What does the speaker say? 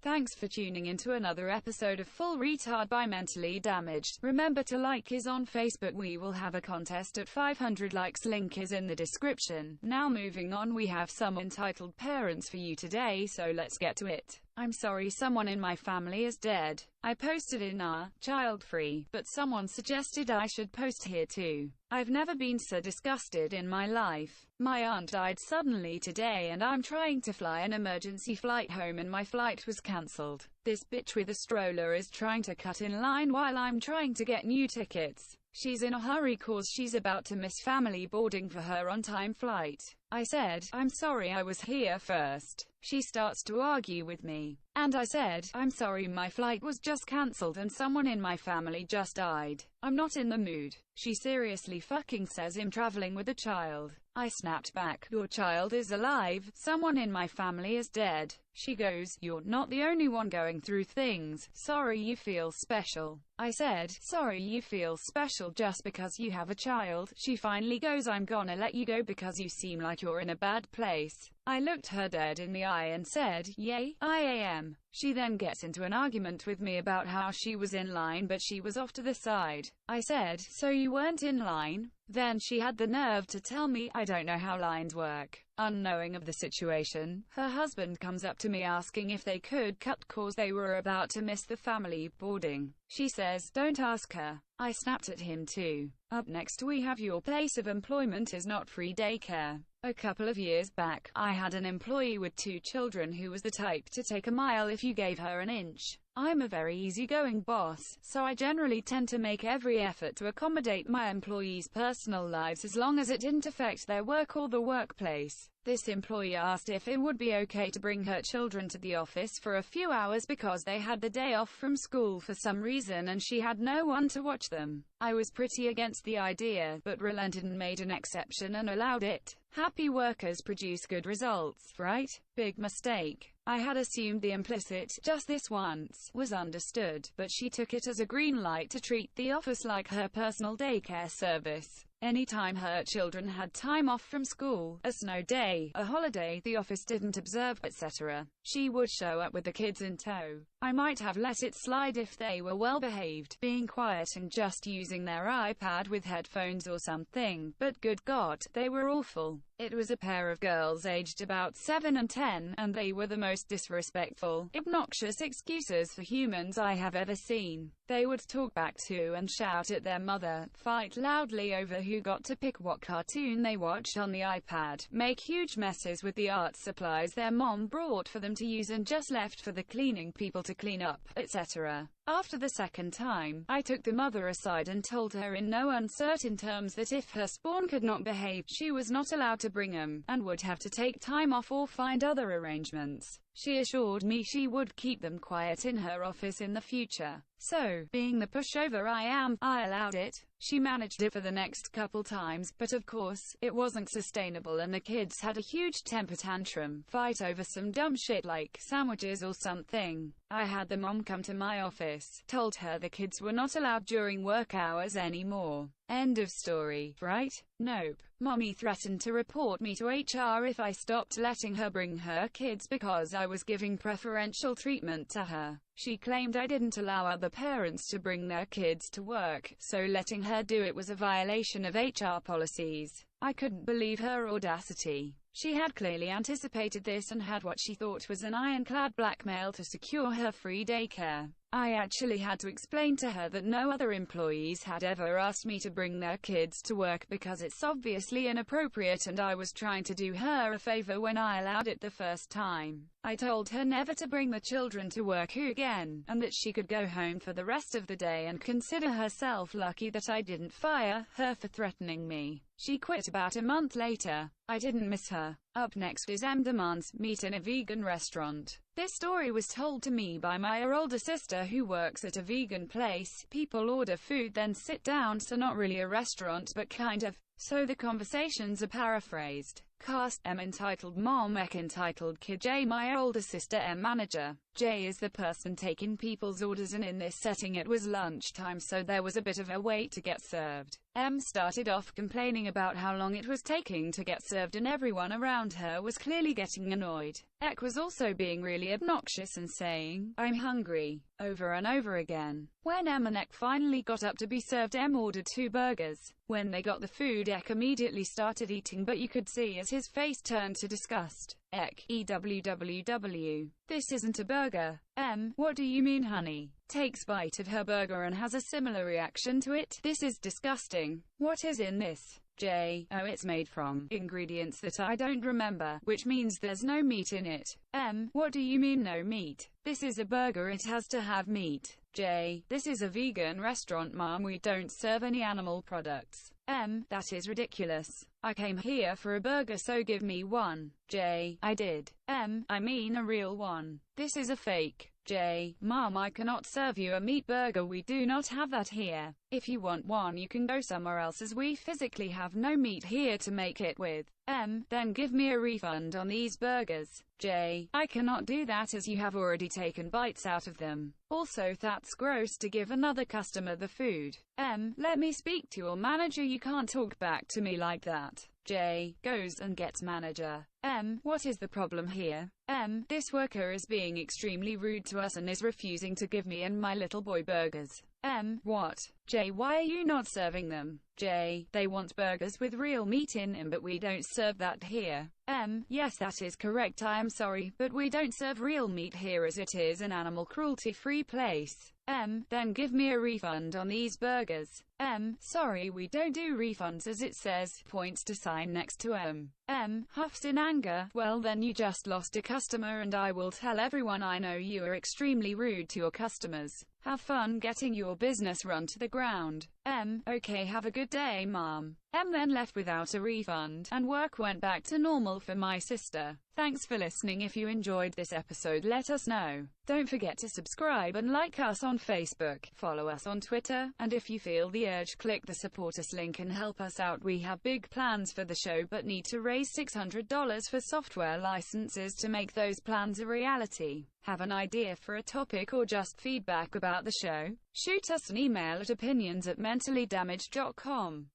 Thanks for tuning into another episode of Full Retard by Mentally Damaged. Remember to like us on Facebook. We will have a contest at 500 likes. Link is in the description. Now moving on, we have some entitled parents for you today, so let's get to it. I'm sorry, someone in my family is dead. I posted in child-free, but someone suggested I should post here too. I've never been so disgusted in my life. My aunt died suddenly today and I'm trying to fly an emergency flight home and my flight was cancelled. This bitch with a stroller is trying to cut in line while I'm trying to get new tickets. She's in a hurry cause she's about to miss family boarding for her on-time flight. I said, I'm sorry I was here first. She starts to argue with me. And I said, I'm sorry my flight was just cancelled and someone in my family just died. I'm not in the mood. She seriously fucking says I'm traveling with a child. I snapped back, your child is alive, someone in my family is dead. She goes, you're not the only one going through things, sorry you feel special. I said, sorry you feel special just because you have a child. She finally goes, I'm gonna let you go because you seem like you're in a bad place. I looked her dead in the eye and said, yay, I am. She then gets into an argument with me about how she was in line but she was off to the side. I said, so you weren't in line? Then she had the nerve to tell me I don't know how lines work. Unknowing of the situation, her husband comes up to me asking if they could cut cause they were about to miss the family boarding. She says, don't ask her. I snapped at him too. Up next we have your place of employment is not free daycare. A couple of years back, I had an employee with 2 children who was the type to take a mile if you gave her an inch. I'm a very easygoing boss, so I generally tend to make every effort to accommodate my employees' personal lives as long as it didn't affect their work or the workplace. This employee asked if it would be okay to bring her children to the office for a few hours because they had the day off from school for some reason and she had no one to watch them. I was pretty against the idea, but relented and made an exception and allowed it. Happy workers produce good results, right? Big mistake. I had assumed the implicit, just this once, was understood, but she took it as a green light to treat the office like her personal daycare service. Anytime her children had time off from school, a snow day, a holiday the office didn't observe, etc., she would show up with the kids in tow. I might have let it slide if they were well behaved, being quiet and just using their iPad with headphones or something, but good God, they were awful. It was a pair of girls aged about 7 and 10, and they were the most disrespectful, obnoxious excuses for humans I have ever seen. They would talk back to and shout at their mother, fight loudly over who got to pick what cartoon they watched on the iPad, make huge messes with the art supplies their mom brought for them to use and just left for the cleaning people to clean up, etc. After the second time, I took the mother aside and told her in no uncertain terms that if her spawn could not behave, she was not allowed to bring them, and would have to take time off or find other arrangements. She assured me she would keep them quiet in her office in the future. So, being the pushover I am, I allowed it. She managed it for the next couple times, but of course, it wasn't sustainable and the kids had a huge temper tantrum, fight over some dumb shit like sandwiches or something. I had the mom come to my office, told her the kids were not allowed during work hours anymore. End of story, right? Nope. Mommy threatened to report me to HR if I stopped letting her bring her kids because I was giving preferential treatment to her. She claimed I didn't allow other parents to bring their kids to work, so letting her do it was a violation of HR policies. I couldn't believe her audacity. She had clearly anticipated this and had what she thought was an ironclad blackmail to secure her free daycare. I actually had to explain to her that no other employees had ever asked me to bring their kids to work because it's obviously inappropriate and I was trying to do her a favor when I allowed it the first time. I told her never to bring the children to work again, and that she could go home for the rest of the day and consider herself lucky that I didn't fire her for threatening me. She quit about a month later. I didn't miss her. Up next is M demands meet in a vegan restaurant. This story was told to me by my older sister who works at a vegan place. People order food then sit down, so not really a restaurant but kind of. So the conversations are paraphrased. Cast: M entitled mom, Ek entitled kid, J my older sister, M manager. J is the person taking people's orders, and in this setting it was lunchtime, so there was a bit of a wait to get served. M started off complaining about how long it was taking to get served, and everyone around her was clearly getting annoyed. Ek was also being really obnoxious and saying, "I'm hungry," over and over again. When M and Ek finally got up to be served, M ordered 2 burgers. When they got the food, Ek immediately started eating, but you could see as his face turned to disgust. Ek: EWWW. This isn't a burger. M: What do you mean, honey? Takes bite of her burger and has a similar reaction to it. This is disgusting. What is in this? J: Oh, it's made from ingredients that I don't remember, which means there's no meat in it. M: What do you mean no meat? This is a burger, it has to have meat. J: This is a vegan restaurant, Mom, we don't serve any animal products. M: That is ridiculous. I came here for a burger, so give me one. J: I did. M: I mean a real one. This is a fake. J: Mom, I cannot serve you a meat burger, we do not have that here. If you want one, you can go somewhere else, as we physically have no meat here to make it with. M: Then give me a refund on these burgers. J: I cannot do that, as you have already taken bites out of them. Also, that's gross to give another customer the food. M: Let me speak to your manager, you can't talk back to me like that. J: Goes and gets manager. M: What is the problem here? M: This worker is being extremely rude to us and is refusing to give me and my little boy burgers. M: What? J: Why are you not serving them? J: They want burgers with real meat in them, but we don't serve that here. M: Yes, that is correct, I am sorry, but we don't serve real meat here, as it is an animal cruelty-free place. M: Then give me a refund on these burgers. M: Sorry, we don't do refunds, as it says, points to sign next to M. M: Huffs in anger, well then you just lost a customer, and I will tell everyone I know you are extremely rude to your customers. Have fun getting your business run to the ground. M: Okay, have a good day, Mom. M then left without a refund, and work went back to normal for my sister. Thanks for listening. If you enjoyed this episode, let us know. Don't forget to subscribe and like us on Facebook, follow us on Twitter, and if you feel the urge, click the support us link and help us out. We have big plans for the show, but need to raise $600 for software licenses to make those plans a reality. Have an idea for a topic or just feedback about the show? Shoot us an email at opinions@mentallydamaged.com.